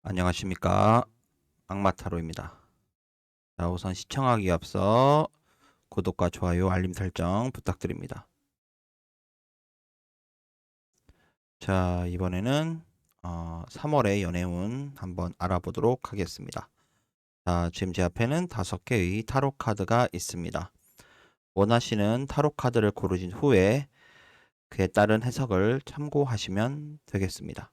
안녕하십니까. 악마타로입니다. 자, 우선 시청하기에 앞서 구독과 좋아요, 알림 설정 부탁드립니다. 자, 이번에는 3월의 연애운 한번 알아보도록 하겠습니다. 자, 지금 제 앞에는 5개의 타로 카드가 있습니다. 원하시는 타로 카드를 고르신 후에 그에 따른 해석을 참고하시면 되겠습니다.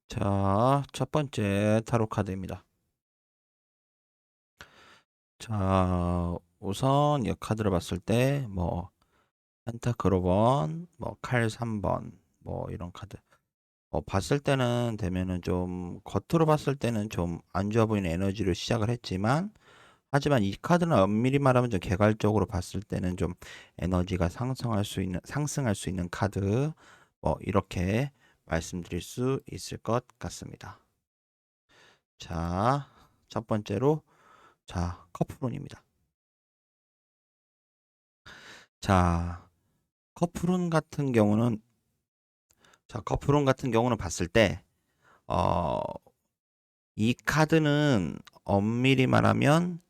자, 첫 번째 타로 카드입니다. 자, 우선 이 카드를 봤을 때 펜타클 5번, 칼 3번, 이런 카드. 봤을 때는 되면은 좀 겉으로 봤을 때는 좀 안 좋아 보이는 에너지로 시작을 했지만, 하지만 이 카드는 엄밀히 말하면 좀 개괄적으로 봤을 때는 좀 에너지가 상승할 수 있는 카드, 이렇게 말씀드릴 수 있을 것 같습니다. 자, 첫 번째로, 자, 커플론입니다. 자, 커플론 같은 경우는 봤을 때, 어, 이 카드는 엄밀히 말하면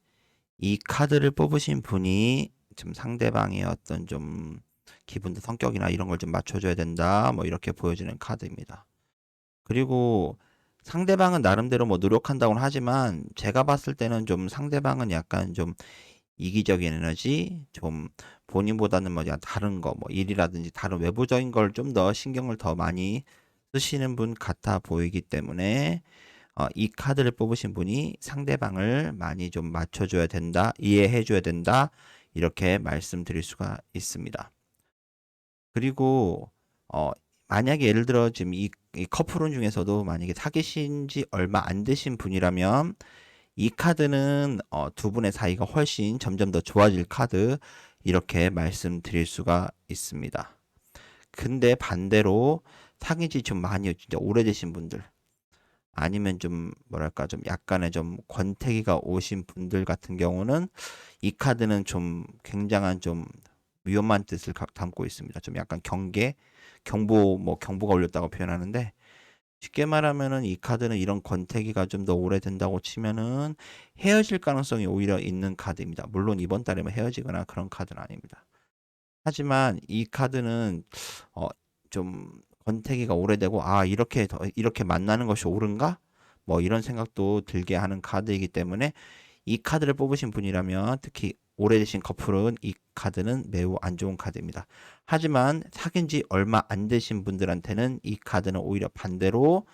이 카드를 뽑으신 분이 지금 상대방의 어떤 좀 기분도 성격이나 이런 걸 좀 맞춰줘야 된다. 이렇게 보여지는 카드입니다. 그리고 상대방은 나름대로 노력한다고는 하지만 제가 봤을 때는 좀 상대방은 약간 좀 이기적인 에너지, 좀 본인보다는 다른 거, 일이라든지 다른 외부적인 걸 좀 더 신경을 더 많이 쓰시는 분 같아 보이기 때문에 이 카드를 뽑으신 분이 상대방을 많이 좀 맞춰줘야 된다, 이해해줘야 된다, 이렇게 말씀드릴 수가 있습니다. 그리고 어, 만약에 예를 들어 지금 이 커플론 중에서도 만약에 사귀신 지 얼마 안 되신 분이라면 이 카드는 두 분의 사이가 훨씬 점점 더 좋아질 카드, 이렇게 말씀드릴 수가 있습니다. 근데 반대로 사귄 지 좀 많이 진짜 오래되신 분들, 아니면 좀 뭐랄까 좀 약간의 좀 권태기가 오신 분들 같은 경우는 이 카드는 좀 굉장한 좀 위험한 뜻을 담고 있습니다. 좀 약간 경보가 올렸다고 표현하는데, 쉽게 말하면은 이 카드는 이런 권태기가 좀 더 오래된다고 치면은 헤어질 가능성이 오히려 있는 카드입니다. 물론 이번 달에만 헤어지거나 그런 카드는 아닙니다. 하지만 이 카드는 어, 좀 권태기가 오래되고, 이렇게 만나는 것이 옳은가? 이런 생각도 들게 하는 카드이기 때문에 이 카드를 뽑으신 분이라면, 특히 오래되신 커플은 이 카드는 매우 안 좋은 카드입니다. 하지만 사귄 지 얼마 안 되신 분들한테는 이 카드는 오히려 반대로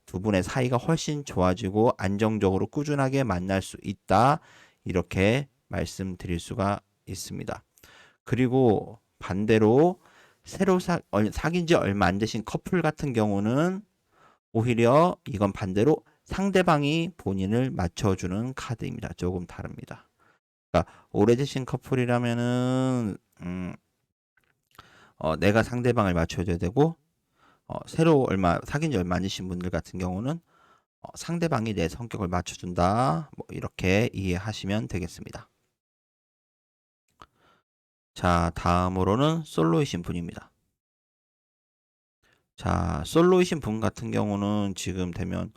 두 분의 사이가 훨씬 좋아지고 안정적으로 꾸준하게 만날 수 있다, 이렇게 말씀드릴 수가 있습니다. 그리고 반대로 사귄 지 얼마 안 되신 커플 같은 경우는 오히려 이건 반대로 상대방이 본인을 맞춰주는 카드입니다. 조금 다릅니다. 그러니까 오래되신 커플이라면은 내가 상대방을 맞춰줘야 되고, 새로 사귄 지 얼마 안 되신 분들 같은 경우는 상대방이 내 성격을 맞춰준다. 이렇게 이해하시면 되겠습니다. 자, 다음으로는 솔로이신 분입니다. 자, 솔로이신 분 같은 경우는 지금 되면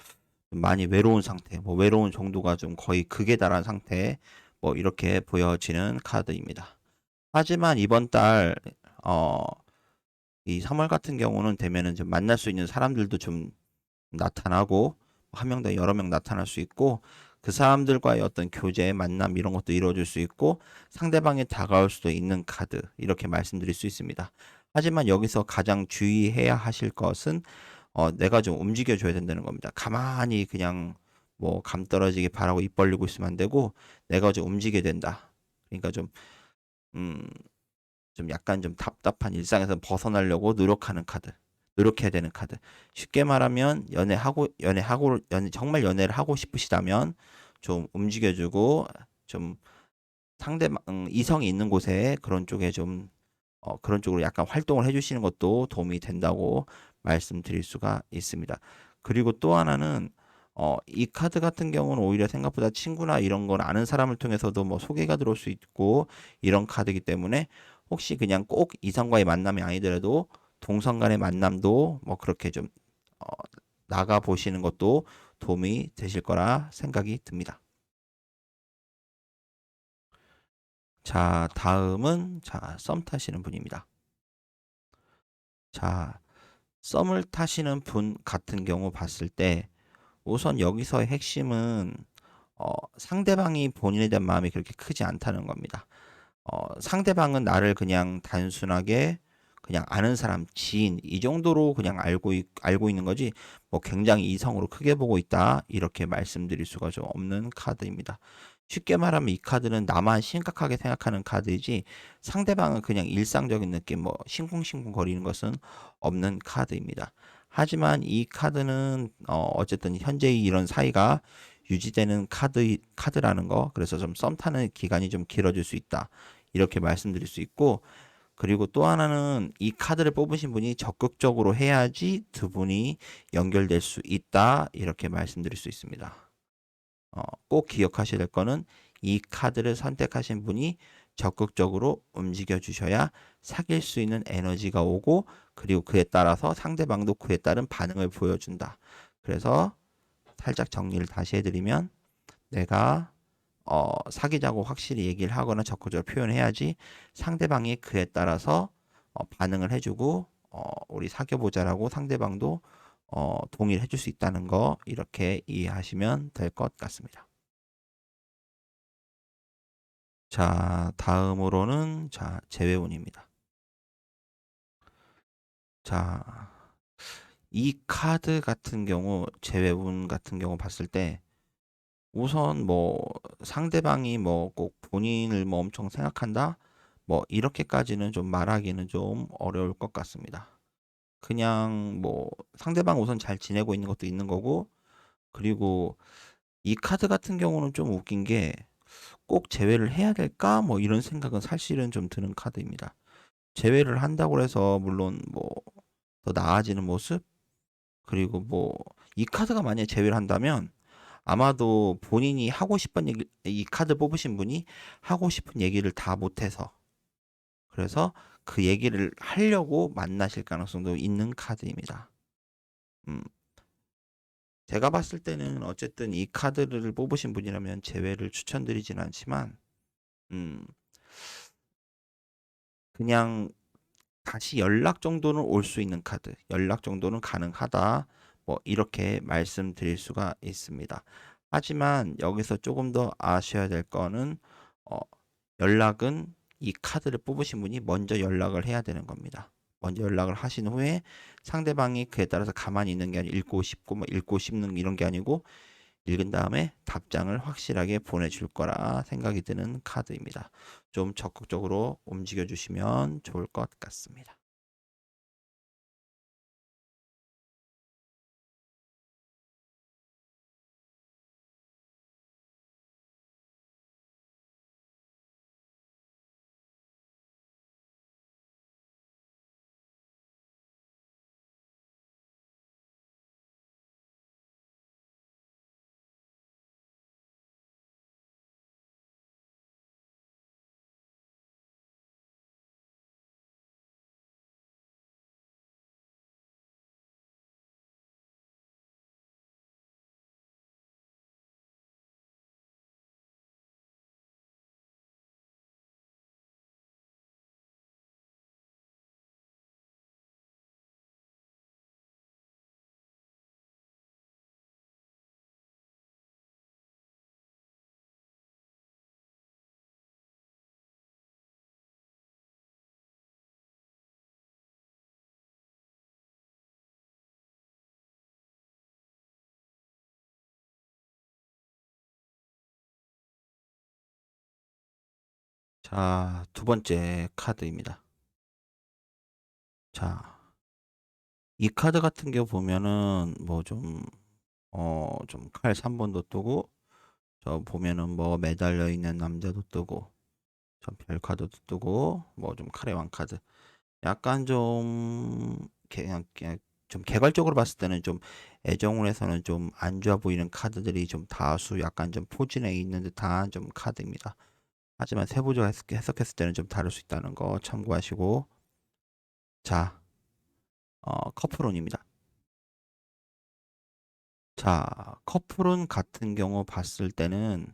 좀 많이 외로운 상태, 뭐 외로운 정도가 좀 거의 극에 달한 상태, 뭐 이렇게 보여지는 카드입니다. 하지만 이번 달, 어, 이 3월 같은 경우는 되면은 좀 만날 수 있는 사람들도 좀 나타나고, 한 명당 여러 명 나타날 수 있고, 그 사람들과의 어떤 교제, 만남 이런 것도 이루어질 수 있고, 상대방이 다가올 수도 있는 카드, 이렇게 말씀드릴 수 있습니다. 하지만 여기서 가장 주의해야 하실 것은 내가 좀 움직여줘야 된다는 겁니다. 가만히 그냥 뭐 감 떨어지게 바라고 입 벌리고 있으면 안 되고, 내가 좀 움직여야 된다. 그러니까 음, 좀 약간 좀 답답한 일상에서 벗어나려고 노력하는 카드. 노력해야 되는 카드. 쉽게 말하면 정말 연애를 하고 싶으시다면 좀 움직여주고 좀 상대방, 이성이 있는 곳에 그런 쪽에 그런 쪽으로 약간 활동을 해주시는 것도 도움이 된다고 말씀드릴 수가 있습니다. 그리고 또 하나는 이 카드 같은 경우는 오히려 생각보다 친구나 이런 걸 아는 사람을 통해서도 뭐 소개가 들어올 수 있고 이런 카드이기 때문에 혹시 그냥 꼭 이성과의 만남이 아니더라도 동성 간의 만남도 뭐 그렇게 좀 어, 나가 보시는 것도 도움이 되실 거라 생각이 듭니다. 자, 다음은 썸 타시는 분입니다. 자, 썸을 타시는 분 같은 경우 봤을 때 우선 여기서의 핵심은 상대방이 본인에 대한 마음이 그렇게 크지 않다는 겁니다. 상대방은 나를 그냥 단순하게 그냥 아는 사람, 지인 이 정도로 그냥 알고 있는 거지 뭐 굉장히 이성으로 크게 보고 있다 이렇게 말씀드릴 수가 좀 없는 카드입니다. 쉽게 말하면 이 카드는 나만 심각하게 생각하는 카드이지 상대방은 그냥 일상적인 느낌 뭐 싱쿵싱쿵 거리는 것은 없는 카드입니다. 하지만 이 카드는 어쨌든 현재 이런 사이가 유지되는 카드라는 거 그래서 좀 썸 타는 기간이 좀 길어질 수 있다. 이렇게 말씀드릴 수 있고 그리고 또 하나는 이 카드를 뽑으신 분이 적극적으로 해야지 두 분이 연결될 수 있다. 이렇게 말씀드릴 수 있습니다. 꼭 기억하셔야 될 거는 이 카드를 선택하신 분이 적극적으로 움직여 주셔야 사귈 수 있는 에너지가 오고 그리고 그에 따라서 상대방도 그에 따른 반응을 보여준다. 그래서 살짝 정리를 다시 해드리면 내가 사귀자고 확실히 얘기를 하거나 적극적으로 표현해야지 상대방이 그에 따라서 반응을 해주고 우리 사귀어보자라고 상대방도 동의를 해줄 수 있다는 거 이렇게 이해하시면 될 것 같습니다. 자, 다음으로는 재회운입니다. 자, 이 카드 같은 경우 재회운 같은 경우 봤을 때 우선 뭐 상대방이 뭐 꼭 본인을 뭐 엄청 생각한다? 뭐 이렇게까지는 좀 말하기는 좀 어려울 것 같습니다. 그냥 뭐 상대방 우선 잘 지내고 있는 것도 있는 거고 그리고 이 카드 같은 경우는 좀 웃긴 게 꼭 제외를 해야 될까? 뭐 이런 생각은 사실은 좀 드는 카드입니다. 제외를 한다고 해서 물론 뭐 더 나아지는 모습 그리고 뭐 이 카드가 만약에 제외를 한다면 아마도 본인이 하고 싶은 얘기, 이 카드 뽑으신 분이 하고 싶은 얘기를 다 못해서 그래서 그 얘기를 하려고 만나실 가능성도 있는 카드입니다. 음, 제가 봤을 때는 어쨌든 이 카드를 뽑으신 분이라면 제외를 추천드리진 않지만, 음, 그냥 다시 연락 정도는 올 수 있는 카드, 연락 정도는 가능하다. 뭐 이렇게 말씀드릴 수가 있습니다. 하지만 여기서 조금 더 아셔야 될 거는 어, 연락은 이 카드를 뽑으신 분이 먼저 연락을 해야 되는 겁니다. 먼저 연락을 하신 후에 상대방이 그에 따라서 가만히 있는 게 아니고 읽고 싶고 뭐 읽고 싶는 이런 게 아니고 읽은 다음에 답장을 확실하게 보내줄 거라 생각이 드는 카드입니다. 좀 적극적으로 움직여 주시면 좋을 것 같습니다. 자, 두 번째 카드입니다. 자, 이 카드 같은 경우 보면은 뭐 좀 칼 3번도 뜨고, 저 보면은 뭐 매달려 있는 남자도 뜨고, 저 별 카드도 뜨고, 뭐 좀 칼의 왕 카드. 약간 그냥 좀 개괄적으로 봤을 때는 좀 애정운에서는 좀 안 좋아 보이는 카드들이 좀 다수 약간 좀 포진해 있는 듯한 좀 카드입니다. 하지만 세부적으로 해석했을 때는 좀 다를 수 있다는 거 참고하시고. 자, 커플론입니다. 자, 커플론 같은 경우 봤을 때는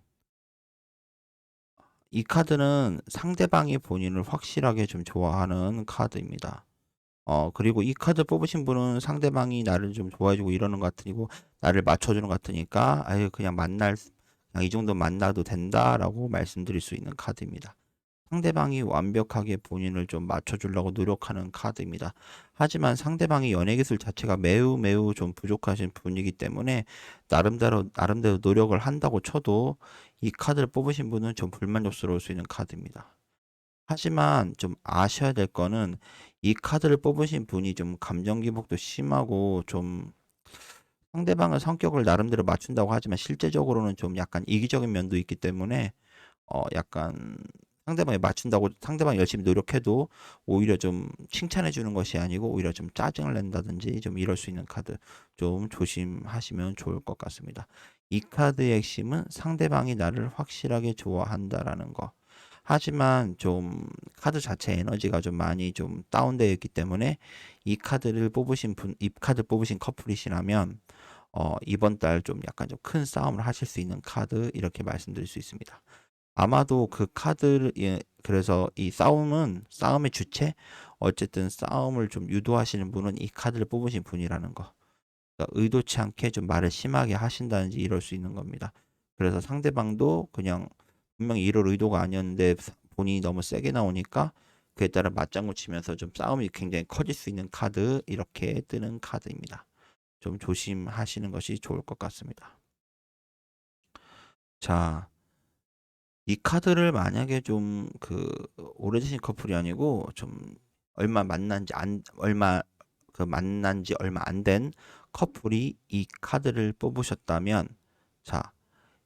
이 카드는 상대방이 본인을 확실하게 좀 좋아하는 카드입니다. 그리고 이 카드 뽑으신 분은 상대방이 나를 좀 좋아해주고 이러는 것 같으고, 나를 맞춰주는 것 같으니까, 아유, 그냥 이 정도 만나도 된다라고 말씀드릴 수 있는 카드입니다. 상대방이 완벽하게 본인을 좀 맞춰주려고 노력하는 카드입니다. 하지만 상대방이 연애 기술 자체가 매우 매우 좀 부족하신 분이기 때문에 나름대로 노력을 한다고 쳐도 이 카드를 뽑으신 분은 좀 불만족스러울 수 있는 카드입니다. 하지만 좀 아셔야 될 거는 이 카드를 뽑으신 분이 좀 감정 기복도 심하고 좀 상대방의 성격을 나름대로 맞춘다고 하지만 실제적으로는 좀 약간 이기적인 면도 있기 때문에 약간 상대방에 맞춘다고 상대방이 열심히 노력해도 오히려 좀 칭찬해 주는 것이 아니고 오히려 좀 짜증을 낸다든지 좀 이럴 수 있는 카드, 좀 조심하시면 좋을 것 같습니다. 이 카드의 핵심은 상대방이 나를 확실하게 좋아한다라는 거. 하지만 좀 카드 자체 에너지가 좀 많이 좀 다운되어 있기 때문에 이 카드 뽑으신 커플이시라면 이번 달 좀 약간 좀 큰 싸움을 하실 수 있는 카드, 이렇게 말씀드릴 수 있습니다. 아마도 그 카드를, 예, 그래서 이 싸움의 주체, 어쨌든 싸움을 좀 유도하시는 분은 이 카드를 뽑으신 분이라는 거. 그러니까 의도치 않게 좀 말을 심하게 하신다든지 이럴 수 있는 겁니다. 그래서 상대방도 그냥 분명히 이럴 의도가 아니었는데 본인이 너무 세게 나오니까 그에 따라 맞장구 치면서 좀 싸움이 굉장히 커질 수 있는 카드, 이렇게 뜨는 카드입니다. 좀 조심하시는 것이 좋을 것 같습니다. 자, 이 카드를 만약에 좀 오래되신 커플이 아니고 좀 얼마 만난 지 얼마 안 된 커플이 이 카드를 뽑으셨다면, 자,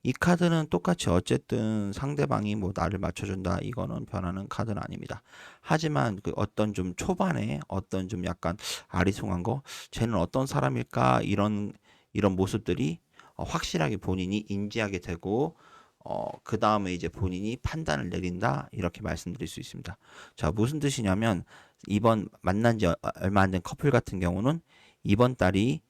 이 카드는 똑같이 어쨌든 상대방이 뭐 나를 맞춰준다, 이거는 변하는 카드는 아닙니다. 하지만 그 어떤 좀 초반에 어떤 좀 약간 아리송한 거, 쟤는 어떤 사람일까, 이런 모습들이 확실하게 본인이 인지하게 되고, 그 다음에 이제 본인이 판단을 내린다, 이렇게 말씀드릴 수 있습니다. 자, 무슨 뜻이냐면 이번 만난 지 얼마 안 된 커플 같은 경우는 이번 달이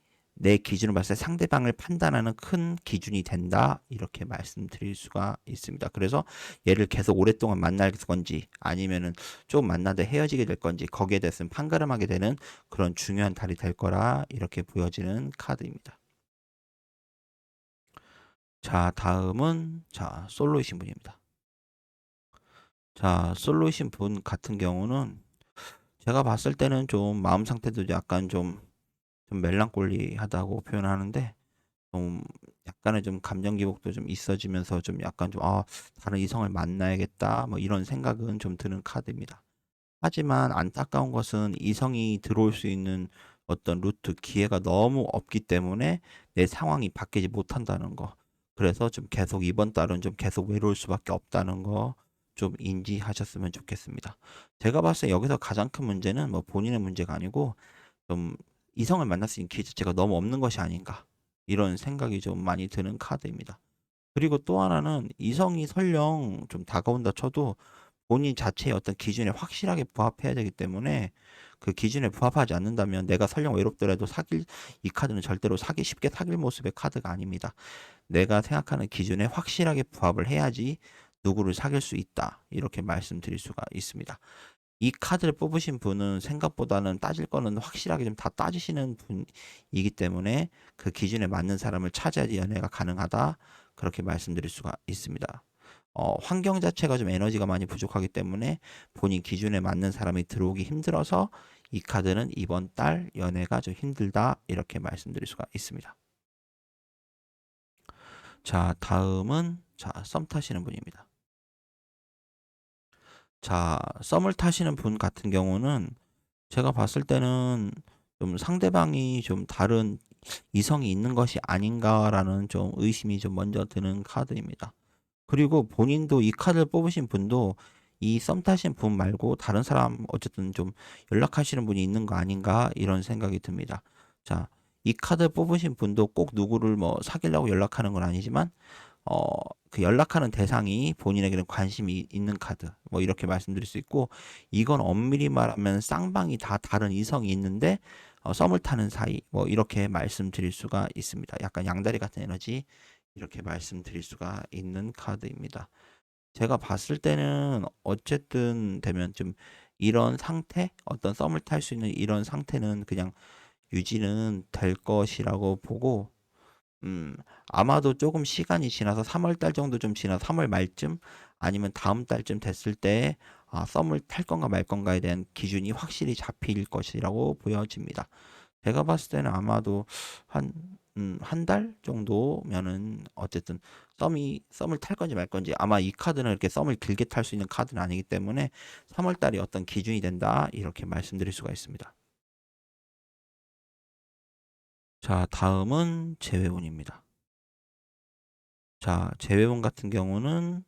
내 기준으로 봤을 때 상대방을 판단하는 큰 기준이 된다, 이렇게 말씀드릴 수가 있습니다. 그래서 얘를 계속 오랫동안 만날 건지 아니면은 좀 만나다 헤어지게 될 건지 거기에 대해서는 판가름하게 되는 그런 중요한 달이 될 거라, 이렇게 보여지는 카드입니다. 자, 다음은 솔로이신 분입니다. 자, 솔로이신 분 같은 경우는 제가 봤을 때는 좀 마음 상태도 약간 좀 멜랑콜리하다고 표현하는데, 좀 약간의 좀 감정 기복도 좀 있어지면서 좀 약간 다른 이성을 만나야겠다, 뭐 이런 생각은 좀 드는 카드입니다. 하지만 안타까운 것은 이성이 들어올 수 있는 어떤 루트, 기회가 너무 없기 때문에 내 상황이 바뀌지 못한다는 거. 그래서 좀 계속 이번 달은 좀 계속 외로울 수밖에 없다는 거 좀 인지하셨으면 좋겠습니다. 제가 봤을 때 여기서 가장 큰 문제는 뭐 본인의 문제가 아니고 좀 이성을 만날 수 있는 기회 자체가 너무 없는 것이 아닌가, 이런 생각이 좀 많이 드는 카드입니다. 그리고 또 하나는 이성이 설령 좀 다가온다 쳐도 본인 자체의 어떤 기준에 확실하게 부합해야 되기 때문에, 그 기준에 부합하지 않는다면 내가 설령 외롭더라도 이 카드는 절대로 쉽게 사귈 모습의 카드가 아닙니다. 내가 생각하는 기준에 확실하게 부합을 해야지 누구를 사귈 수 있다, 이렇게 말씀드릴 수가 있습니다. 이 카드를 뽑으신 분은 생각보다는 따질 거는 확실하게 좀 다 따지시는 분이기 때문에 그 기준에 맞는 사람을 찾아야지 연애가 가능하다, 그렇게 말씀드릴 수가 있습니다. 환경 자체가 좀 에너지가 많이 부족하기 때문에 본인 기준에 맞는 사람이 들어오기 힘들어서 이 카드는 이번 달 연애가 좀 힘들다, 이렇게 말씀드릴 수가 있습니다. 자, 다음은 썸 타시는 분입니다. 자, 썸을 타시는 분 같은 경우는 제가 봤을 때는 좀 상대방이 좀 다른 이성이 있는 것이 아닌가라는 좀 의심이 좀 먼저 드는 카드입니다. 그리고 본인도 이 카드를 뽑으신 분도 이 썸 타신 분 말고 다른 사람 어쨌든 좀 연락하시는 분이 있는 거 아닌가 이런 생각이 듭니다. 자, 이 카드 뽑으신 분도 꼭 누구를 뭐 사귀려고 연락하는 건 아니지만 어, 그 연락하는 대상이 본인에게는 관심이 있는 카드. 뭐 이렇게 말씀드릴 수 있고, 이건 엄밀히 말하면 쌍방이 다 다른 이성이 있는데, 썸을 타는 사이. 뭐 이렇게 말씀드릴 수가 있습니다. 약간 양다리 같은 에너지. 이렇게 말씀드릴 수가 있는 카드입니다. 제가 봤을 때는 어쨌든 되면 좀 이런 상태, 어떤 썸을 탈 수 있는 이런 상태는 그냥 유지는 될 것이라고 보고, 음, 아마도 조금 시간이 지나서 3월 달 정도 좀 지나서 3월 말쯤 아니면 다음 달쯤 됐을 때 썸을 탈 건가 말 건가에 대한 기준이 확실히 잡힐 것이라고 보여집니다. 제가 봤을 때는 아마도 한, 한 달 정도면은 어쨌든 썸을 탈 건지 말 건지 아마 이 카드는 이렇게 썸을 길게 탈 수 있는 카드는 아니기 때문에 3월 달이 어떤 기준이 된다 이렇게 말씀드릴 수가 있습니다. 자, 다음은 재회운입니다. 자, 재회운 같은 경우는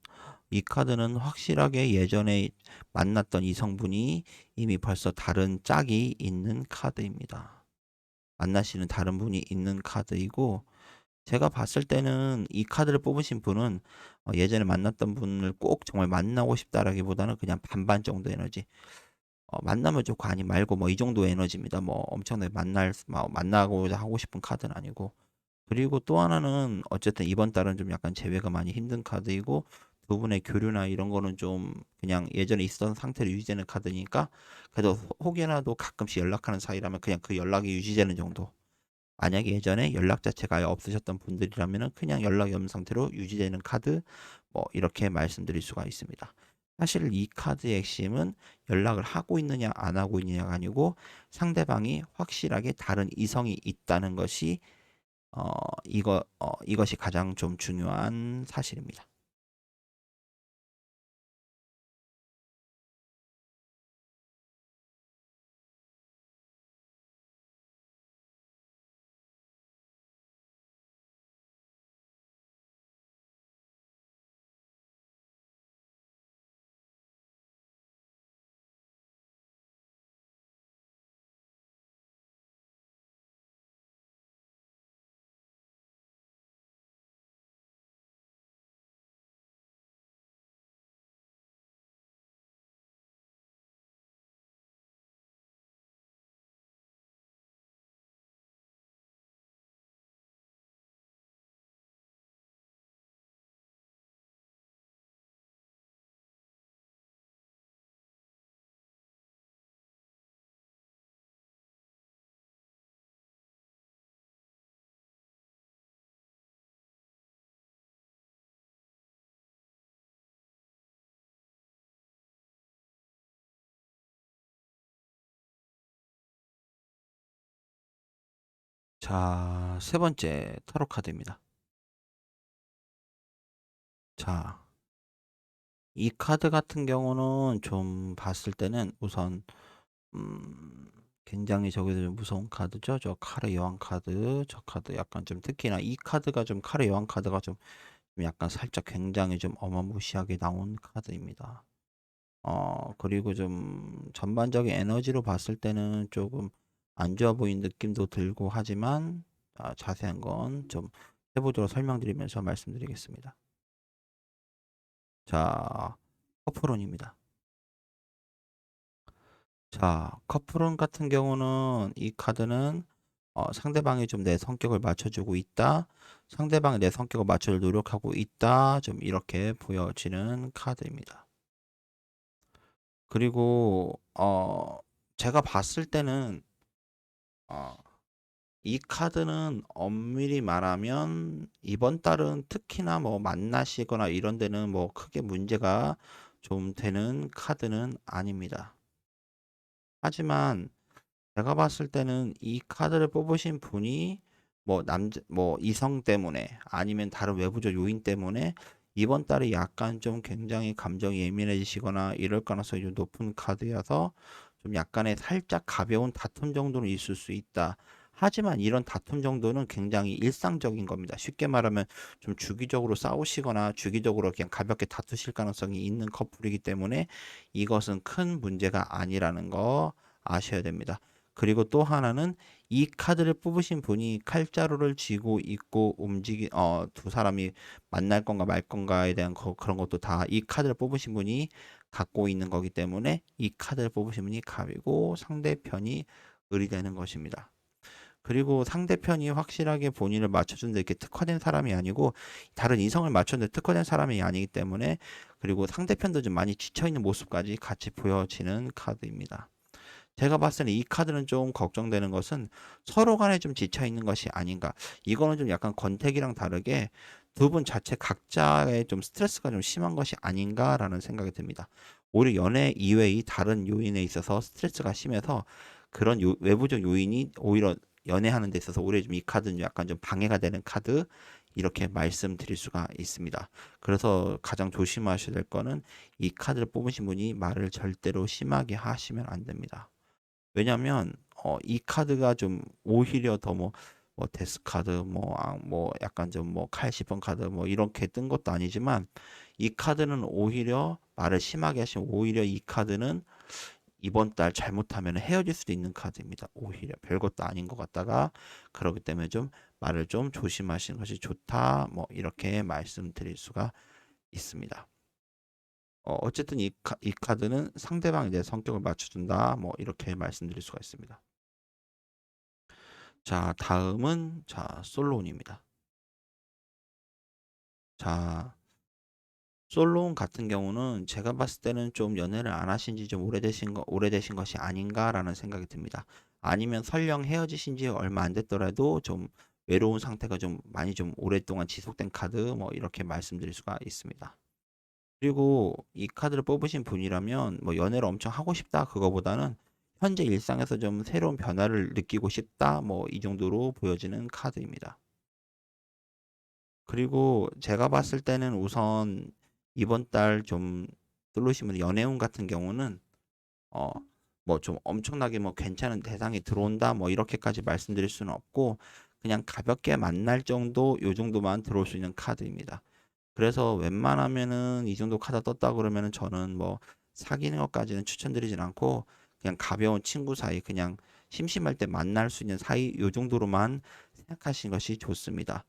이 카드는 확실하게 예전에 만났던 이성분이 이미 벌써 다른 짝이 있는 카드입니다. 만나시는 다른 분이 있는 카드이고, 제가 봤을 때는 이 카드를 뽑으신 분은 예전에 만났던 분을 꼭 정말 만나고 싶다라기보다는 그냥 반반 정도 에너지. 만나면 좋고 아니 말고 뭐 이 정도 에너지입니다. 뭐 엄청나게 만나고자 하고 싶은 카드는 아니고. 그리고 또 하나는 어쨌든 이번 달은 좀 약간 재회가 많이 힘든 카드이고 두 분의 교류나 이런 거는 좀 그냥 예전에 있었던 상태로 유지되는 카드니까 그래도 혹여나도 가끔씩 연락하는 사이라면 그냥 그 연락이 유지되는 정도. 만약에 예전에 연락 자체가 아예 없으셨던 분들이라면 그냥 연락이 없는 상태로 유지되는 카드 뭐 이렇게 말씀드릴 수가 있습니다. 사실 이 카드의 핵심은 연락을 하고 있느냐 안 하고 있느냐가 아니고 상대방이 확실하게 다른 이성이 있다는 것이 이것이 가장 좀 중요한 사실입니다. 자, 세 번째 타로 카드입니다. 자, 이 카드 같은 경우는 좀 봤을 때는 우선 굉장히 저기도 좀 무서운 카드죠. 저 카르 여왕 카드, 저 카드 약간 좀 특히나 이 카드가 좀 카르 여왕 카드가 좀 약간 살짝 굉장히 좀 어마무시하게 나온 카드입니다. 그리고 좀 전반적인 에너지로 봤을 때는 조금 안 좋아 보이는 느낌도 들고 하지만 자세한 건 좀 세부적으로 설명드리면서 말씀드리겠습니다. 자, 커플론입니다. 자, 커플론 같은 경우는 이 카드는 상대방이 좀 내 성격을 맞춰주고 있다. 상대방이 내 성격을 맞춰줄 노력하고 있다. 좀 이렇게 보여지는 카드입니다. 그리고 제가 봤을 때는 어, 이 카드는 엄밀히 말하면 이번 달은 특히나 뭐 만나시거나 이런 데는 뭐 크게 문제가 좀 되는 카드는 아닙니다. 하지만 제가 봤을 때는 이 카드를 뽑으신 분이 뭐 이성 때문에 아니면 다른 외부적 요인 때문에 이번 달에 약간 좀 굉장히 감정이 예민해지시거나 이럴 가능성이 좀 높은 카드여서 좀 약간의 살짝 가벼운 다툼 정도는 있을 수 있다. 하지만 이런 다툼 정도는 굉장히 일상적인 겁니다. 쉽게 말하면 좀 주기적으로 싸우시거나 주기적으로 그냥 가볍게 다투실 가능성이 있는 커플이기 때문에 이것은 큰 문제가 아니라는 거 아셔야 됩니다. 그리고 또 하나는 이 카드를 뽑으신 분이 칼자루를 쥐고 있고 두 사람이 만날 건가 말 건가에 대한 그런 것도 다 이 카드를 뽑으신 분이 갖고 있는 거기 때문에 이 카드를 뽑으신 분이 갑이고 상대편이 을이 되는 것입니다. 그리고 상대편이 확실하게 본인을 맞춰주는데 이렇게 특화된 사람이 아니고 다른 이성을 맞추는데 특화된 사람이 아니기 때문에 그리고 상대편도 좀 많이 지쳐있는 모습까지 같이 보여지는 카드입니다. 제가 봤을 때 이 카드는 좀 걱정되는 것은 서로 간에 좀 지쳐 있는 것이 아닌가. 이거는 좀 약간 권태기랑 다르게 두 분 자체 각자의 좀 스트레스가 좀 심한 것이 아닌가라는 생각이 듭니다. 오히려 연애 이외의 다른 요인에 있어서 스트레스가 심해서 그런 외부적 요인이 오히려 연애하는 데 있어서 오히려 좀 이 카드는 약간 좀 방해가 되는 카드 이렇게 말씀드릴 수가 있습니다. 그래서 가장 조심하셔야 될 거는 이 카드를 뽑으신 분이 말을 절대로 심하게 하시면 안 됩니다. 왜냐면 이 카드가 좀 오히려 더 뭐 데스 카드 뭐 약간 좀 뭐 칼 10번 카드 뭐 이렇게 뜬 것도 아니지만 이 카드는 오히려 말을 심하게 하시면 오히려 이 카드는 이번 달 잘못하면 헤어질 수도 있는 카드입니다. 오히려 별것도 아닌 것 같다가 그렇기 때문에 좀 말을 좀 조심하시는 것이 좋다. 뭐 이렇게 말씀드릴 수가 있습니다. 어쨌든 이 카드는 상대방에 대해 성격을 맞춰준다. 뭐 이렇게 말씀드릴 수가 있습니다. 자, 다음은 솔로운입니다. 자, 솔로운 같은 경우는 제가 봤을 때는 좀 연애를 안 하신 지 좀 오래되신 것이 아닌가라는 생각이 듭니다. 아니면 설령 헤어지신 지 얼마 안 됐더라도 좀 외로운 상태가 좀 많이 좀 오랫동안 지속된 카드 뭐 이렇게 말씀드릴 수가 있습니다. 그리고 이 카드를 뽑으신 분이라면 뭐 연애를 엄청 하고 싶다 그거보다는 현재 일상에서 좀 새로운 변화를 느끼고 싶다 뭐 이 정도로 보여지는 카드입니다. 그리고 제가 봤을 때는 우선 이번 달 좀 솔로신 분 연애운 같은 경우는 어 뭐 좀 엄청나게 뭐 괜찮은 대상이 들어온다 뭐 이렇게까지 말씀드릴 수는 없고 그냥 가볍게 만날 정도 요 정도만 들어올 수 있는 카드입니다. 그래서 웬만하면은 이 정도 카드 떴다 그러면은 저는 뭐 사귀는 것까지는 추천드리진 않고 그냥 가벼운 친구 사이 그냥 심심할 때 만날 수 있는 사이 요 정도로만 생각하시는 것이 좋습니다.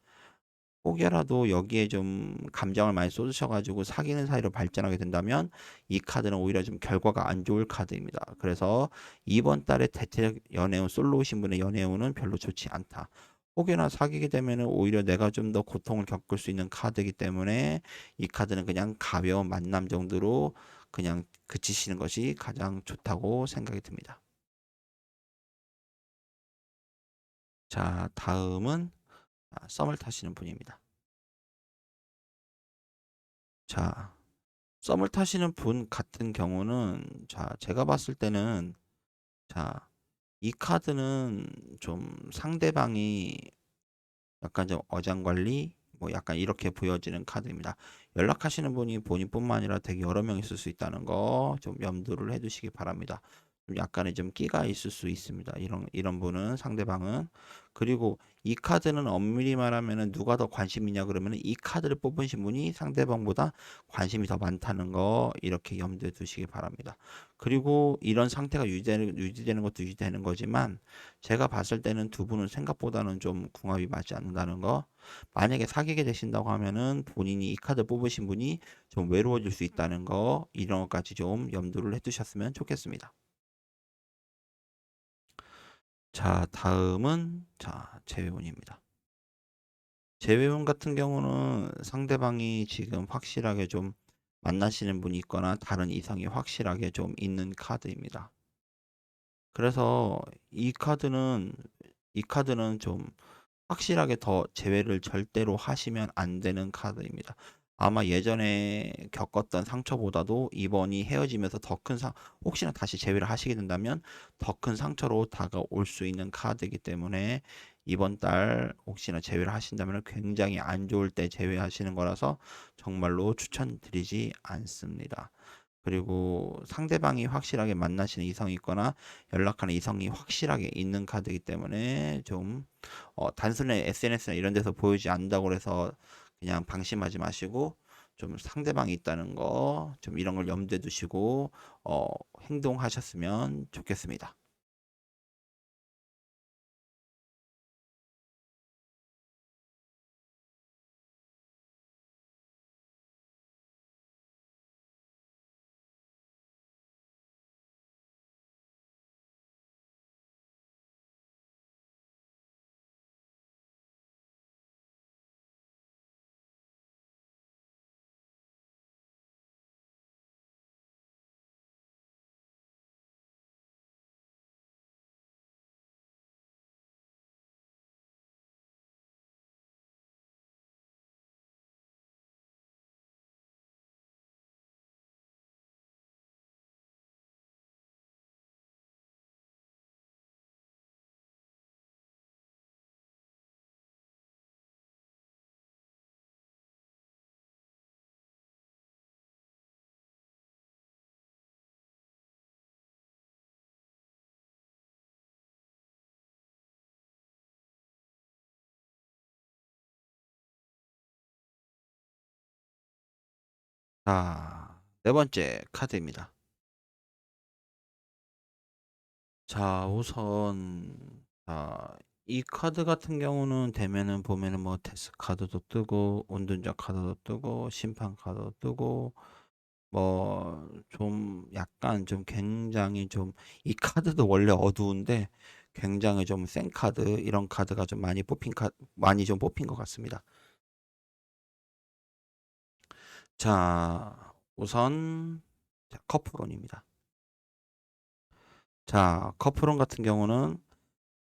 혹여라도 여기에 좀 감정을 많이 쏟으셔가지고 사귀는 사이로 발전하게 된다면 이 카드는 오히려 좀 결과가 안 좋을 카드입니다. 그래서 이번 달에 대체 연애운 솔로우신 분의 연애운은 별로 좋지 않다. 혹여나 사귀게 되면은 오히려 내가 좀 더 고통을 겪을 수 있는 카드이기 때문에 이 카드는 그냥 가벼운 만남 정도로 그냥 그치시는 것이 가장 좋다고 생각이 듭니다. 자, 다음은 썸을 타시는 분입니다. 자, 썸을 타시는 분 같은 경우는 제가 봤을 때는 자, 이 카드는 좀 상대방이 약간 좀 어장관리 뭐 약간 이렇게 보여지는 카드입니다. 연락하시는 분이 본인뿐만 아니라 되게 여러 명 있을 수 있다는 거 좀 염두를 해두시기 바랍니다. 좀 약간의 좀 끼가 있을 수 있습니다. 이런 분은 상대방은 그리고 이 카드는 엄밀히 말하면은 누가 더 관심 있냐 그러면은 이 카드를 뽑으신 분이 상대방보다 관심이 더 많다는 거 이렇게 염두에 두시기 바랍니다. 그리고 이런 상태가 유지되는 것도 유지되는 거지만 제가 봤을 때는 두 분은 생각보다는 좀 궁합이 맞지 않는다는 거. 만약에 사귀게 되신다고 하면은 본인이 이 카드 뽑으신 분이 좀 외로워질 수 있다는 거, 이런 것까지 좀 염두를 해두셨으면 좋겠습니다. 자, 다음은 재회운입니다. 재회운 같은 경우는 상대방이 지금 확실하게 좀 만나시는 분이 있거나 다른 이성이 확실하게 좀 있는 카드입니다. 그래서 이 카드는 좀 확실하게 더 재회를 절대로 하시면 안 되는 카드입니다. 아마 예전에 겪었던 상처보다도 이번이 헤어지면서 혹시나 다시 재회를 하시게 된다면 더 큰 상처로 다가올 수 있는 카드이기 때문에 이번 달 혹시나 제외를 하신다면 굉장히 안 좋을 때 제외하시는 거라서 정말로 추천드리지 않습니다. 그리고 상대방이 확실하게 만나시는 이성이 있거나 연락하는 이성이 확실하게 있는 카드이기 때문에 좀 단순히 SNS나 이런 데서 보이지 않는다고 해서 그냥 방심하지 마시고 좀 상대방이 있다는 거 좀 이런 걸 염두에 두시고 어, 행동하셨으면 좋겠습니다. 자, 네 번째 카드입니다. 자, 우선 이 카드 같은 경우는 되면은 보면은 뭐 데스 카드도 뜨고 운둔자 카드도 뜨고 심판 카드도 뜨고 뭐 좀 약간 좀 굉장히 좀 이 카드도 원래 어두운데 굉장히 좀 센 카드 이런 카드가 좀 많이 좀 뽑힌 것 같습니다. 자, 우선 자, 커플론입니다. 자, 커플론 같은 경우는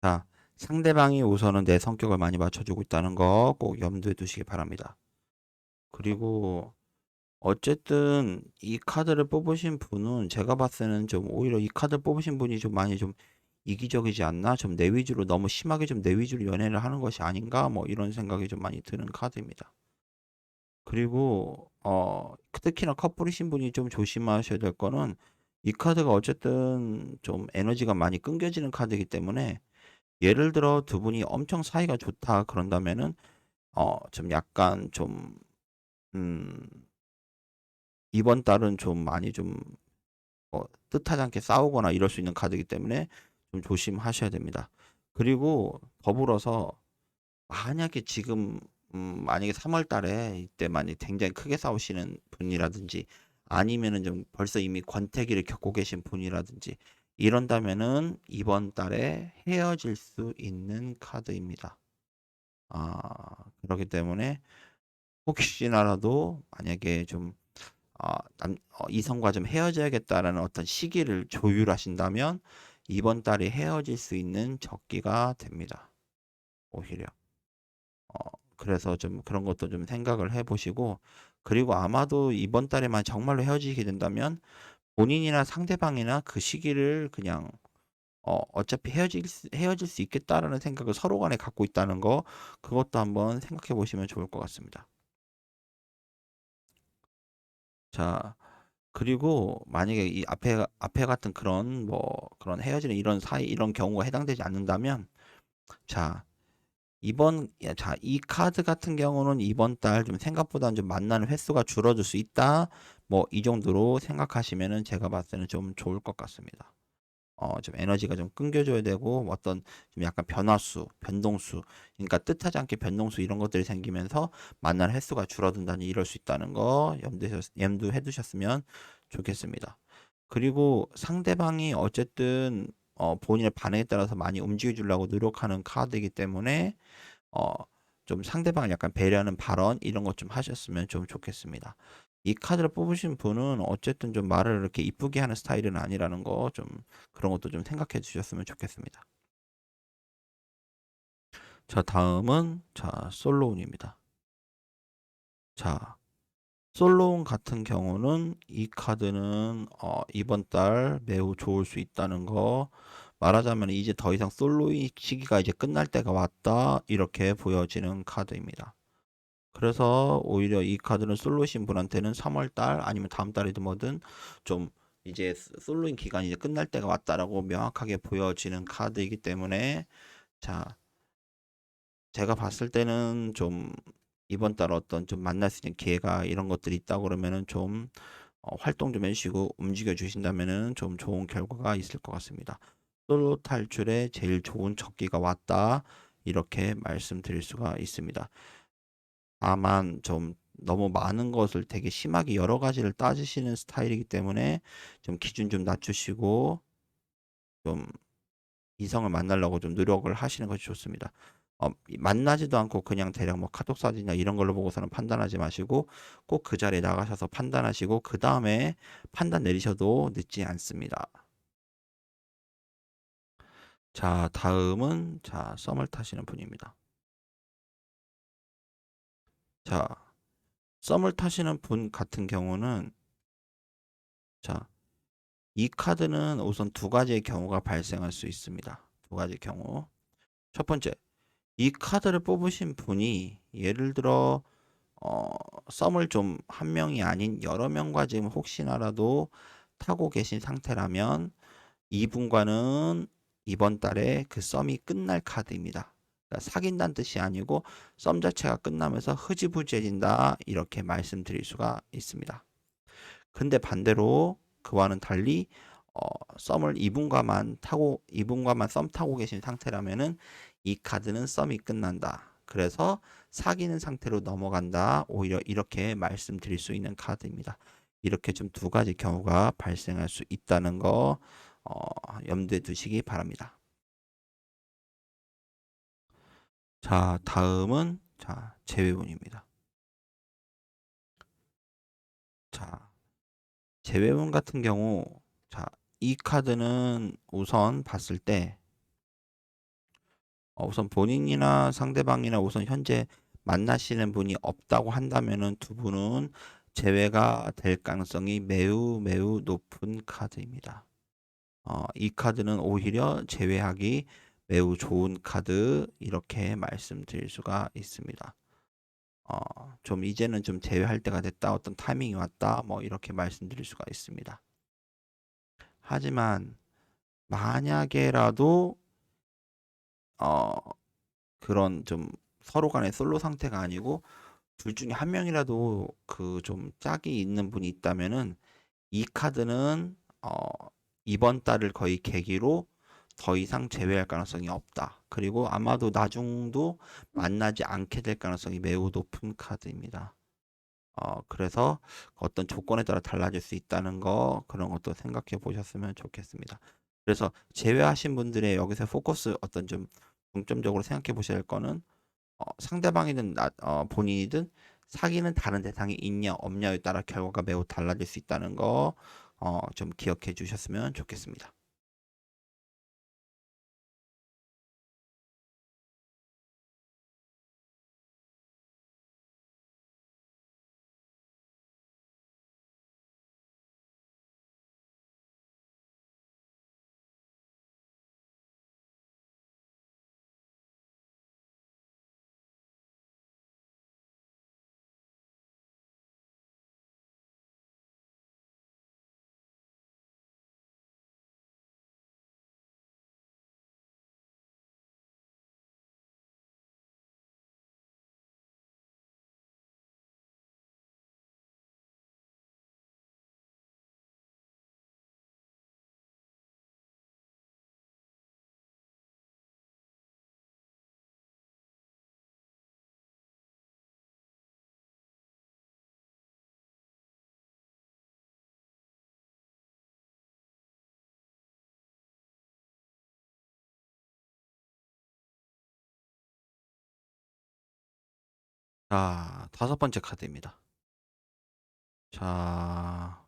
자, 상대방이 우선은 내 성격을 많이 맞춰주고 있다는 거 꼭 염두에 두시기 바랍니다. 그리고 어쨌든 이 카드를 뽑으신 분은 제가 봤을 때는 좀 오히려 이 카드 뽑으신 분이 좀 많이 좀 이기적이지 않나? 좀 내 위주로 너무 심하게 좀 내 위주로 연애를 하는 것이 아닌가? 뭐 이런 생각이 좀 많이 드는 카드입니다. 그리고 특히나 커플이신 분이 좀 조심하셔야 될 거는 이 카드가 어쨌든 좀 에너지가 많이 끊겨지는 카드이기 때문에 예를 들어 두 분이 엄청 사이가 좋다 그런다면은 좀 약간 좀 음, 이번 달은 좀 많이 좀 뜻하지 않게 싸우거나 이럴 수 있는 카드이기 때문에 좀 조심하셔야 됩니다. 그리고 더불어서 만약에 지금 만약에 3월 달에 이때 만약 굉장히 크게 싸우시는 분이라든지 아니면은 좀 벌써 이미 권태기를 겪고 계신 분이라든지 이런다면은 이번 달에 헤어질 수 있는 카드입니다. 그렇기 때문에 혹시나라도 만약에 좀 이성과 좀 헤어져야겠다라는 어떤 시기를 조율하신다면 이번 달에 헤어질 수 있는 적기가 됩니다. 오히려. 그래서 좀 그런 것도 좀 생각을 해보시고 그리고 아마도 이번 달에만 정말로 헤어지게 된다면 본인이나 상대방이나 그 시기를 그냥 어차피 헤어질 수 있겠다라는 생각을 서로 간에 갖고 있다는 거 그것도 한번 생각해 보시면 좋을 것 같습니다. 자, 그리고 만약에 이 앞에 같은 그런 뭐 그런 헤어지는 이런 사이 이런 경우가 해당되지 않는다면 자, 이 카드 같은 경우는 이번 달 좀 생각보다 좀 만나는 횟수가 줄어들 수 있다. 뭐 이 정도로 생각하시면은 제가 봤을 때는 좀 좋을 것 같습니다. 좀 에너지가 좀 끊겨줘야 되고 어떤 좀 약간 변화수, 변동수, 그러니까 뜻하지 않게 변동수 이런 것들이 생기면서 만날 횟수가 줄어든다니 이럴 수 있다는 거 염두해 두셨으면 좋겠습니다. 그리고 상대방이 어쨌든 본인의 반응에 따라서 많이 움직여 주려고 노력하는 카드이기 때문에 어, 좀 상대방을 약간 배려하는 발언 이런 것 좀 하셨으면 좀 좋겠습니다. 이 카드를 뽑으신 분은 어쨌든 좀 말을 이렇게 이쁘게 하는 스타일은 아니라는 거 좀 그런 것도 좀 생각해 주셨으면 좋겠습니다. 자, 다음은 솔로운입니다. 자, 솔로운 같은 경우는 이 카드는 이번 달 매우 좋을 수 있다는 거 말하자면 이제 더 이상 솔로인 시기가 이제 끝날 때가 왔다 이렇게 보여지는 카드입니다. 그래서 오히려 이 카드는 솔로신 분한테는 3월달 아니면 다음 달이든 뭐든 좀 이제 솔로인 기간이 이제 끝날 때가 왔다라고 명확하게 보여지는 카드이기 때문에 자, 제가 봤을 때는 좀 이번 달 어떤 좀 만날 수 있는 기회가 이런 것들이 있다고 그러면은 좀 활동 좀 해주시고 움직여 주신다면은 좀 좋은 결과가 있을 것 같습니다. 솔로 탈출에 제일 좋은 적기가 왔다 이렇게 말씀드릴 수가 있습니다. 다만 좀 너무 많은 것을 되게 심하게 여러 가지를 따지시는 스타일이기 때문에 좀 기준 좀 낮추시고 좀 이성을 만나려고 좀 노력을 하시는 것이 좋습니다. 만나지도 않고 그냥 대략 뭐 카톡 사진이나 이런 걸로 보고서는 판단하지 마시고 꼭 그 자리에 나가셔서 판단하시고 그 다음에 판단 내리셔도 늦지 않습니다. 자, 다음은 자, 썸을 타시는 분입니다. 자, 썸을 타시는 분 같은 경우는 자, 이 카드는 우선 두 가지의 경우가 발생할 수 있습니다. 두 가지 경우. 첫 번째, 이 카드를 뽑으신 분이 예를 들어 어, 썸을 좀 한 명이 아닌 여러 명과 지금 혹시나라도 타고 계신 상태라면 이분과는 이번 달에 그 썸이 끝날 카드입니다. 그러니까 사귄다는 뜻이 아니고 썸 자체가 끝나면서 흐지부지해진다 이렇게 말씀드릴 수가 있습니다. 근데 반대로 그와는 달리 어, 썸을 이분과만 썸 타고 계신 상태라면은 이 카드는 썸이 끝난다. 그래서 사귀는 상태로 넘어간다. 오히려 이렇게 말씀드릴 수 있는 카드입니다. 이렇게 좀 두 가지 경우가 발생할 수 있다는 거 염두에 두시기 바랍니다. 자, 다음은 자, 재회운입니다. 자, 재회운 같은 경우 자, 이 카드는 우선 봤을 때 우선 본인이나 상대방이나 우선 현재 만나시는 분이 없다고 한다면은 두 분은 재회가 될 가능성이 매우 매우 높은 카드입니다. 이 카드는 오히려 재회하기 매우 좋은 카드 이렇게 말씀드릴 수가 있습니다. 좀 이제는 좀 재회할 때가 됐다, 어떤 타이밍이 왔다, 뭐 이렇게 말씀드릴 수가 있습니다. 하지만 만약에라도 어, 그런 좀 서로 간의 솔로 상태가 아니고 둘 중에 한 명이라도 그 좀 짝이 있는 분이 있다면은 이 카드는 이번 달을 거의 계기로 더 이상 재회할 가능성이 없다. 그리고 아마도 나중도 만나지 않게 될 가능성이 매우 높은 카드입니다. 그래서 어떤 조건에 따라 달라질 수 있다는 거 그런 것도 생각해 보셨으면 좋겠습니다. 그래서 제외하신 분들의 여기서 포커스 어떤 좀 중점적으로 생각해 보셔야 할 거는 상대방이든 본인이든 사귀는 다른 대상이 있냐 없냐에 따라 결과가 매우 달라질 수 있다는 거 좀 기억해 주셨으면 좋겠습니다. 자, 다섯 번째 카드입니다. 자,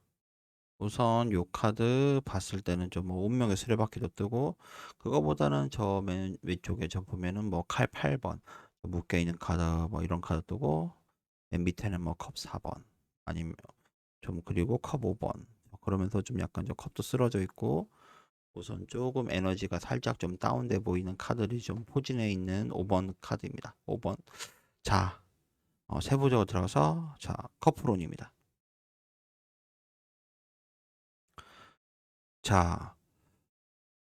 우선 요 카드 봤을 때는 좀 뭐 운명의 수레바퀴도 뜨고 그거보다는 저 맨 왼쪽에 저 보면은 뭐 칼 8번 묶여 있는 카드 뭐 이런 카드 뜨고 맨 밑에는 뭐 컵 4번 아니면 좀 그리고 컵 5번 그러면서 좀 약간 좀 컵도 쓰러져 있고 우선 조금 에너지가 살짝 좀 다운돼 보이는 카드들이 좀 포진해 있는 5번 카드입니다. 5번. 자, 세부적으로 들어가서 자, 커프론입니다. 자,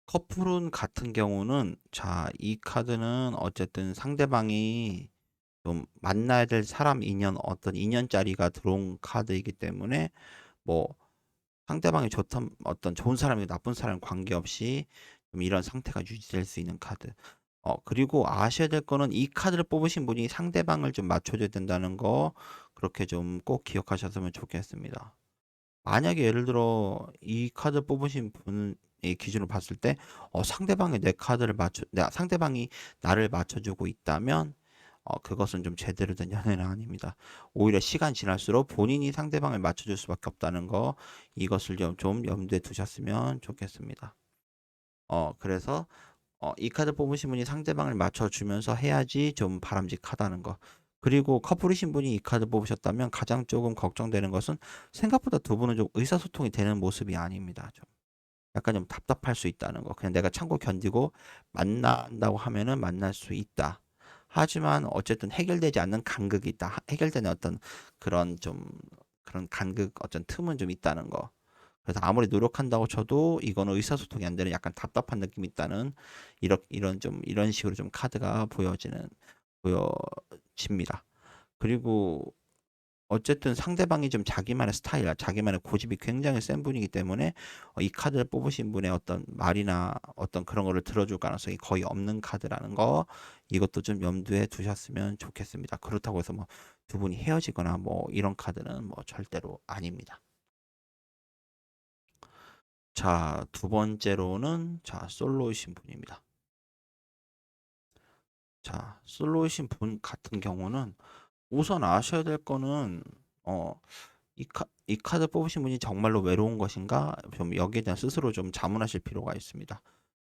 커플은 같은 경우는 자, 이 카드는 어쨌든 상대방이 좀 만나야 될 사람 인연 어떤 인연자리가 들어온 카드이기 때문에 뭐 상대방이 좋던 어떤 좋은 사람이고 나쁜 사람 관계없이 좀 이런 상태가 유지될 수 있는 카드. 그리고 아셔야 될 거는 이 카드를 뽑으신 분이 상대방을 좀 맞춰줘야 된다는 거 그렇게 좀 꼭 기억하셨으면 좋겠습니다. 만약에 예를 들어 이 카드 뽑으신 분의 기준으로 봤을 때 상대방이 내 카드를 상대방이 나를 맞춰주고 있다면 그것은 좀 제대로 된 연애는 아닙니다. 오히려 시간 지날수록 본인이 상대방을 맞춰줄 수밖에 없다는 거 이것을 좀 염두에 두셨으면 좋겠습니다. 그래서 이 카드 뽑으신 분이 상대방을 맞춰주면서 해야지 좀 바람직하다는 거. 그리고 커플이신 분이 이 카드 뽑으셨다면 가장 조금 걱정되는 것은 생각보다 두 분은 좀 의사소통이 되는 모습이 아닙니다. 좀 약간 좀 답답할 수 있다는 거. 그냥 내가 참고 견디고 만난다고 하면은 만날 수 있다. 하지만 어쨌든 해결되지 않는 간극이 있다. 해결되는 어떤 그런 좀 그런 간극 어떤 틈은 좀 있다는 거. 그래서 아무리 노력한다고 쳐도 이거는 의사소통이 안 되는 약간 답답한 느낌이 있다는 이런 식으로 좀 카드가 보여집니다. 그리고 어쨌든 상대방이 좀 자기만의 스타일, 자기만의 고집이 굉장히 센 분이기 때문에 이 카드를 뽑으신 분의 어떤 말이나 어떤 그런 거를 들어줄 가능성이 거의 없는 카드라는 거 이것도 좀 염두에 두셨으면 좋겠습니다. 그렇다고 해서 뭐 두 분이 헤어지거나 뭐 이런 카드는 뭐 절대로 아닙니다. 자, 두 번째로는 자, 솔로이신 분입니다. 자, 솔로이신 분 같은 경우는 우선 아셔야 될 거는 이 카드 뽑으신 분이 정말로 외로운 것인가? 좀 여기에 대한 스스로 좀 자문하실 필요가 있습니다.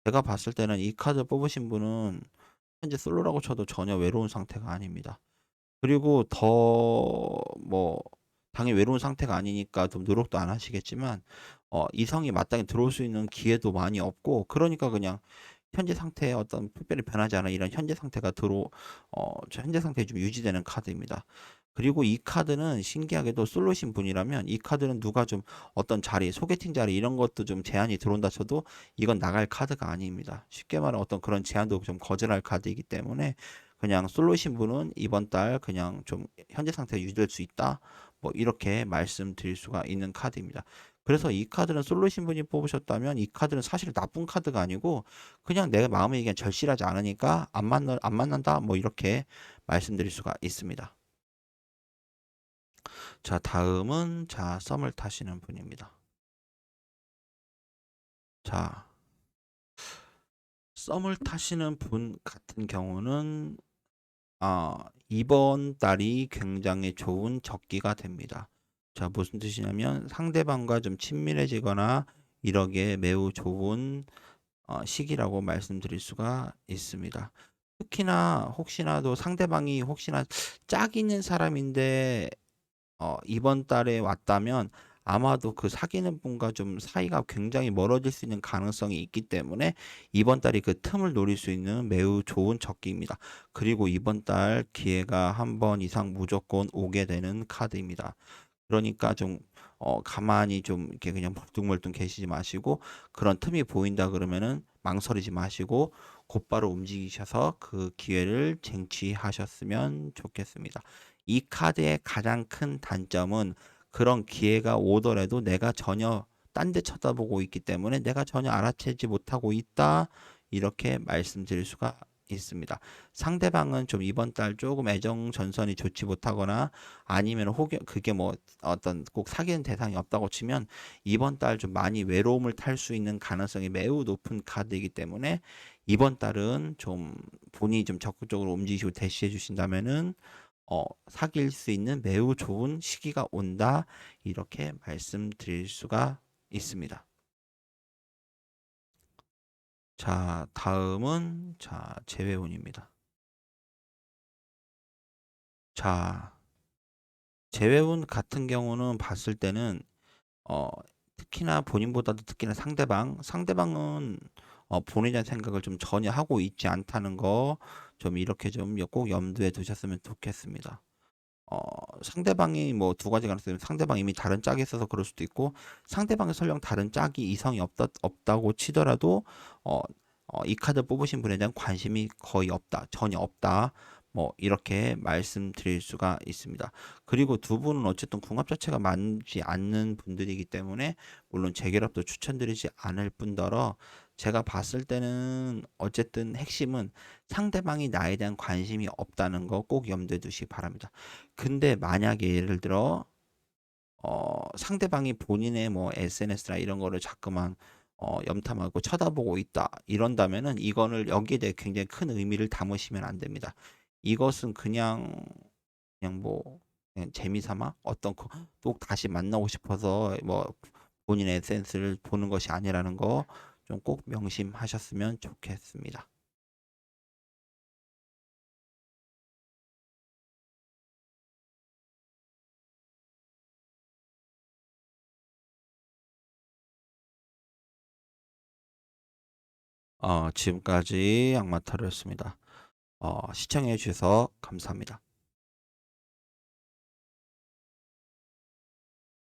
제가 봤을 때는 이 카드 뽑으신 분은 현재 솔로라고 쳐도 전혀 외로운 상태가 아닙니다. 그리고 더 뭐 당연히 외로운 상태가 아니니까 좀 노력도 안 하시겠지만 이성이 마땅히 들어올 수 있는 기회도 많이 없고 그러니까 그냥 현재 상태에 어떤 특별히 변하지 않은 이런 현재 상태에 좀 유지되는 카드입니다. 그리고 이 카드는 신기하게도 솔로신 분이라면 이 카드는 누가 좀 어떤 자리, 소개팅 자리 이런 것도 좀 제한이 들어온다 쳐도 이건 나갈 카드가 아닙니다. 쉽게 말하면 어떤 그런 제한도 좀 거절할 카드이기 때문에 그냥 솔로신 분은 이번 달 그냥 좀 현재 상태가 유지될 수 있다. 뭐 이렇게 말씀드릴 수가 있는 카드입니다. 그래서 이 카드는 솔로신 분이 뽑으셨다면 이 카드는 사실 나쁜 카드가 아니고 그냥 내 마음에 이게 절실하지 않으니까 안 만난다 뭐 이렇게 말씀드릴 수가 있습니다. 자, 다음은 자, 썸을 타시는 분입니다. 자, 썸을 타시는 분 같은 경우는 이번 달이 굉장히 좋은 적기가 됩니다. 자, 무슨 뜻이냐면 상대방과 좀 친밀해지거나 이러기에 매우 좋은 시기라고 말씀드릴 수가 있습니다. 특히나 혹시나도 상대방이 혹시나 짝 있는 사람인데 이번 달에 왔다면 아마도 그 사귀는 분과 좀 사이가 굉장히 멀어질 수 있는 가능성이 있기 때문에 이번 달이 그 틈을 노릴 수 있는 매우 좋은 적기입니다. 그리고 이번 달 기회가 한 번 이상 무조건 오게 되는 카드입니다. 그러니까 좀 가만히 좀 이렇게 그냥 멀뚱멀뚱 계시지 마시고 그런 틈이 보인다 그러면은 망설이지 마시고 곧바로 움직이셔서 그 기회를 쟁취하셨으면 좋겠습니다. 이 카드의 가장 큰 단점은 그런 기회가 오더라도 내가 전혀 딴 데 쳐다보고 있기 때문에 내가 전혀 알아채지 못하고 있다. 이렇게 말씀드릴 수가 있습니다. 상대방은 좀 이번 달 조금 애정 전선이 좋지 못하거나 아니면 혹여 그게 뭐 어떤 꼭 사귀는 대상이 없다고 치면 이번 달 좀 많이 외로움을 탈 수 있는 가능성이 매우 높은 카드이기 때문에 이번 달은 좀 본인이 좀 적극적으로 움직이시고 대시해 주신다면은 사귈 수 있는 매우 좋은 시기가 온다. 이렇게 말씀드릴 수가 있습니다. 자, 다음은 자, 재회운입니다. 자, 재회운 같은 경우는 봤을 때는 어, 특히나 본인보다도 특히나 상대방은 본인에 대한 생각을 좀 전혀 하고 있지 않다는 거 좀 이렇게 좀 꼭 염두에 두셨으면 좋겠습니다. 어, 상대방이 뭐 두 가지 가능성이 상대방이 이미 다른 짝이 있어서 그럴 수도 있고 상대방이 설령 다른 짝이 이성이 없다고 치더라도 어, 이 카드 뽑으신 분에 대한 관심이 거의 없다, 전혀 없다. 뭐 이렇게 말씀드릴 수가 있습니다. 그리고 두 분은 어쨌든 궁합 자체가 맞지 않는 분들이기 때문에 물론 재결합도 추천드리지 않을 뿐더러 제가 봤을 때는 어쨌든 핵심은 상대방이 나에 대한 관심이 없다는 거 꼭 염두에 두시기 바랍니다. 근데 만약에 예를 들어 상대방이 본인의 뭐 SNS나 이런 거를 자꾸만 염탐하고 쳐다보고 있다 이런다면은 이거를 여기에 대해 굉장히 큰 의미를 담으시면 안 됩니다. 이것은 그냥 뭐 그냥 재미삼아 또 다시 만나고 싶어서 뭐 본인의 SNS를 보는 것이 아니라는 거 좀 꼭 명심하셨으면 좋겠습니다. 지금까지 악마타로였습니다. 시청해 주셔서 감사합니다.